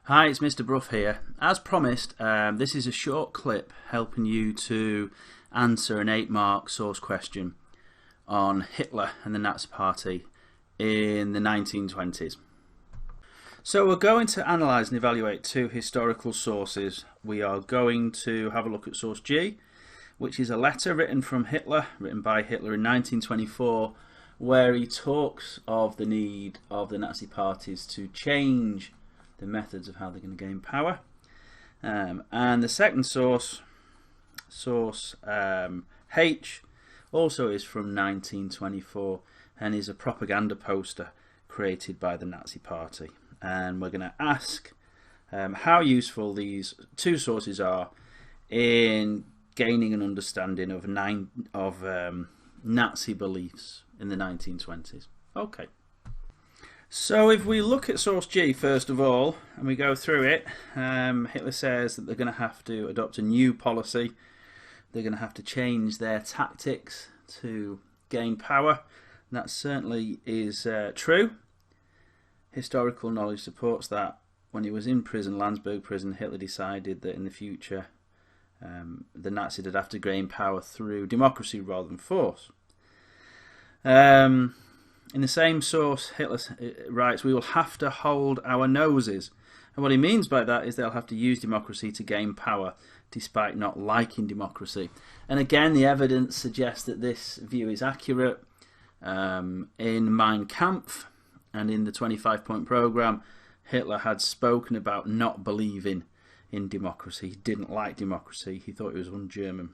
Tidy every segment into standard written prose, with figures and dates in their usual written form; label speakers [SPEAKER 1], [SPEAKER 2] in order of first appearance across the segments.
[SPEAKER 1] Hi, it's Mr. Brough here. As promised, this is a short clip helping you to answer an 8-mark source question on Hitler and the Nazi Party in the 1920s. So we're going to analyse and evaluate two historical sources. We are going to have a look at source G, which is a letter written by Hitler in 1924, where he talks of the need of the Nazi parties to change the methods of how they're going to gain power. And the second source H, also is from 1924 and is a propaganda poster created by the Nazi Party. And we're going to ask how useful these two sources are in gaining an understanding of Nazi beliefs in the 1920s. Okay. So if we look at source G first of all, and we go through it, Hitler says that they're going to have to adopt a new policy. They're going to have to change their tactics to gain power. And that certainly is true. Historical knowledge supports that. When he was in prison, Landsberg prison, Hitler decided that in the future the Nazis would have to gain power through democracy rather than force. In the same source, Hitler writes, "We will have to hold our noses." And what he means by that is they'll have to use democracy to gain power, despite not liking democracy. And again, the evidence suggests that this view is accurate. In Mein Kampf and in the 25-point program, Hitler had spoken about not believing in democracy. He didn't like democracy. He thought it was un-German.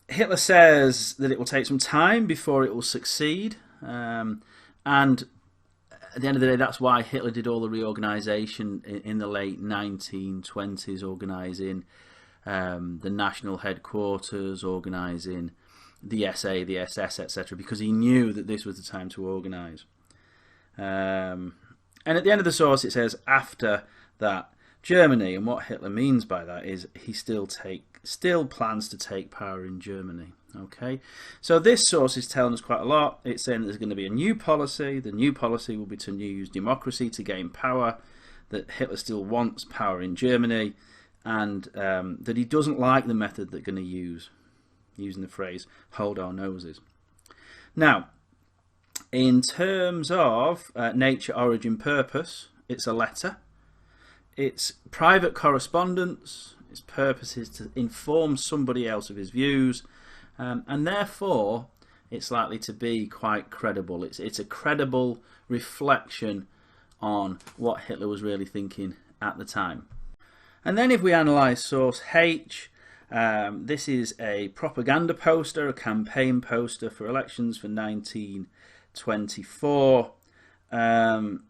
[SPEAKER 1] Hitler says that it will take some time before it will succeed, and at the end of the day, that's why Hitler did all the reorganisation in the late 1920s, organising the national headquarters, organising the SA, the SS, etc., because he knew that this was the time to organise. And at the end of the source, it says after that, Germany, and what Hitler means by that is he still plans to take power in Germany. Okay, so this source is telling us quite a lot. It's saying that there's going to be a new policy. The new policy will be to use democracy to gain power, that Hitler still wants power in Germany, and that he doesn't like the method they're going to use, using the phrase hold our noses. Now, in terms of nature, origin, purpose, it's a letter. It's private correspondence. Its purpose is to inform somebody else of his views, and therefore it's likely to be quite credible. It's a credible reflection on what Hitler was really thinking at the time. And then if we analyse source H, this is a propaganda poster, a campaign poster for elections for 1924, and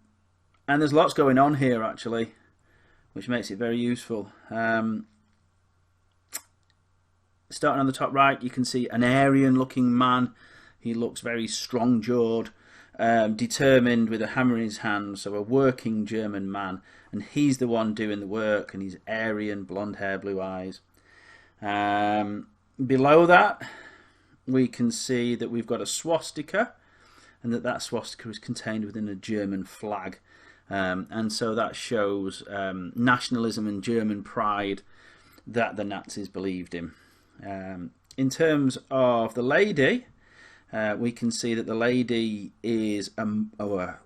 [SPEAKER 1] there's lots going on here actually, which makes it very useful. Starting on the top right, you can see an Aryan-looking man. He looks very strong-jawed, determined, with a hammer in his hand, so a working German man. And he's the one doing the work, and he's Aryan, blonde hair, blue eyes. Below that, we can see that we've got a swastika, and that swastika is contained within a German flag. And so that shows nationalism and German pride that the Nazis believed in. In terms of the lady, we can see that the lady is a mother.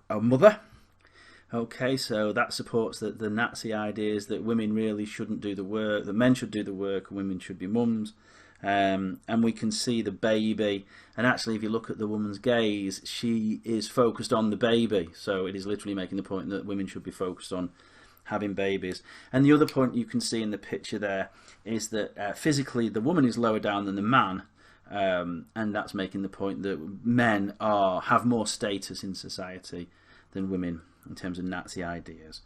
[SPEAKER 1] Okay, so that supports the Nazi ideas that women really shouldn't do the work, that men should do the work and women should be mums. And we can see the baby, and actually if you look at the woman's gaze, she is focused on the baby, so it is literally making the point that women should be focused on having babies. And the other point you can see in the picture there is that physically the woman is lower down than the man, and that's making the point that men have more status in society than women in terms of Nazi ideas.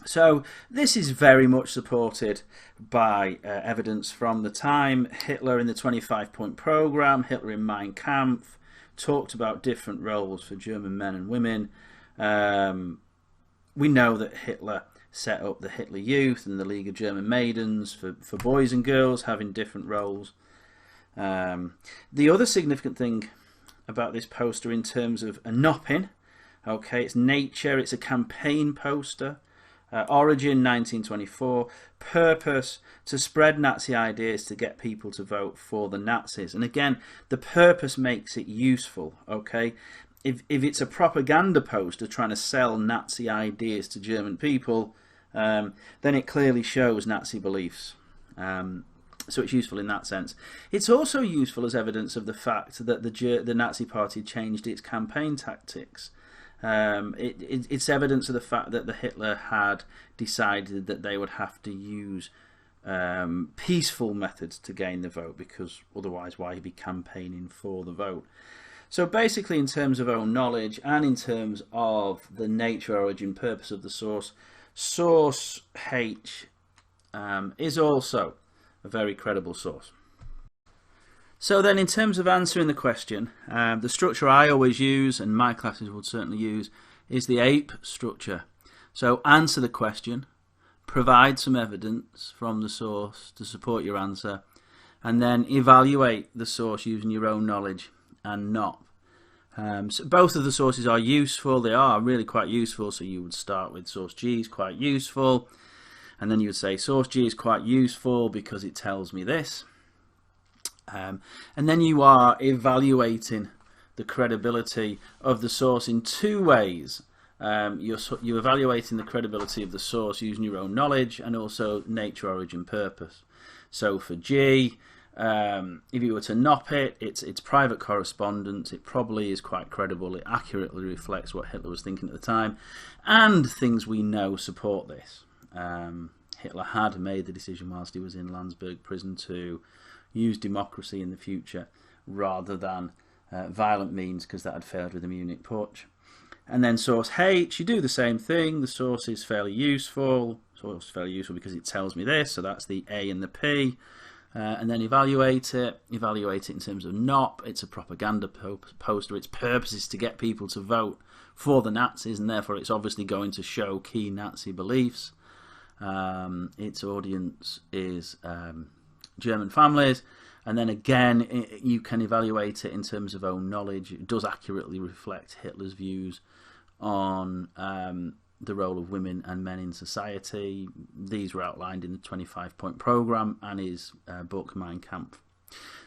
[SPEAKER 1] So this is very much supported by evidence from the time. Hitler in the 25-point program, Hitler in Mein Kampf, talked about different roles for German men and women. We know that Hitler set up the Hitler Youth and the League of German Maidens for boys and girls having different roles. The other significant thing about this poster in terms of a nopping Okay, it's Nature, it's a campaign poster. Origin 1924, purpose to spread Nazi ideas to get people to vote for the Nazis. And again, the purpose makes it useful, okay? If it's a propaganda poster trying to sell Nazi ideas to German people, then it clearly shows Nazi beliefs. So it's useful in that sense. It's also useful as evidence of the fact that the Nazi Party changed its campaign tactics. It's evidence of the fact that the Hitler had decided that they would have to use peaceful methods to gain the vote, because otherwise why he'd be campaigning for the vote. So basically, in terms of own knowledge and in terms of the nature, origin, purpose of the source, source H is also a very credible source. So then, in terms of answering the question, the structure I always use, and my classes would certainly use, is the APE structure. So answer the question, provide some evidence from the source to support your answer, and then evaluate the source using your own knowledge and not. So both of the sources are useful. They are really quite useful. So you would start with source G is quite useful, and then you would say source G is quite useful because it tells me this. And then you are evaluating the credibility of the source in two ways. You're evaluating the credibility of the source using your own knowledge and also nature, origin, purpose. So for G, if you were to NOP it, it's private correspondence. It probably is quite credible. It accurately reflects what Hitler was thinking at the time, and things we know support this. Hitler had made the decision whilst he was in Landsberg prison to use democracy in the future rather than violent means, because that had failed with the Munich Putsch. And then source H, you do the same thing. The source is fairly useful. Source is fairly useful because it tells me this, so that's the A and the P. And then evaluate it. Evaluate it in terms of NOP. It's a propaganda poster. Its purpose is to get people to vote for the Nazis, and therefore it's obviously going to show key Nazi beliefs. Its audience is German families, and then again you can evaluate it in terms of own knowledge. It does accurately reflect Hitler's views on the role of women and men in society. These were outlined in the 25-point programme and his book Mein Kampf.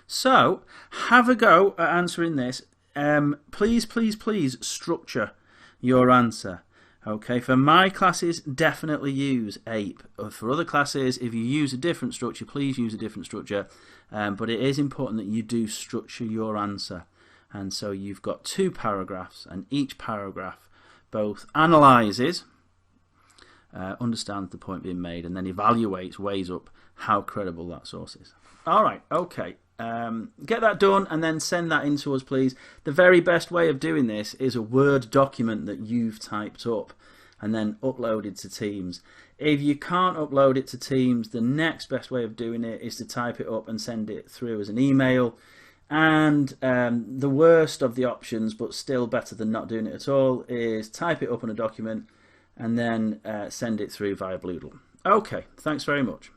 [SPEAKER 1] So have a go at answering this. Please structure your answer. Okay, for my classes, definitely use APE. For other classes, if you use a different structure, please use a different structure. But it is important that you do structure your answer. And so you've got 2 paragraphs, and each paragraph both analyses, understands the point being made, and then evaluates, weighs up how credible that source is. All right, okay. Get that done and then send that in to us, please. The very best way of doing this is a Word document that you've typed up and then uploaded to Teams. If you can't upload it to Teams, the next best way of doing it is to type it up and send it through as an email. And the worst of the options, but still better than not doing it at all, is type it up on a document and then send it through via Bloodle. Okay, thanks very much.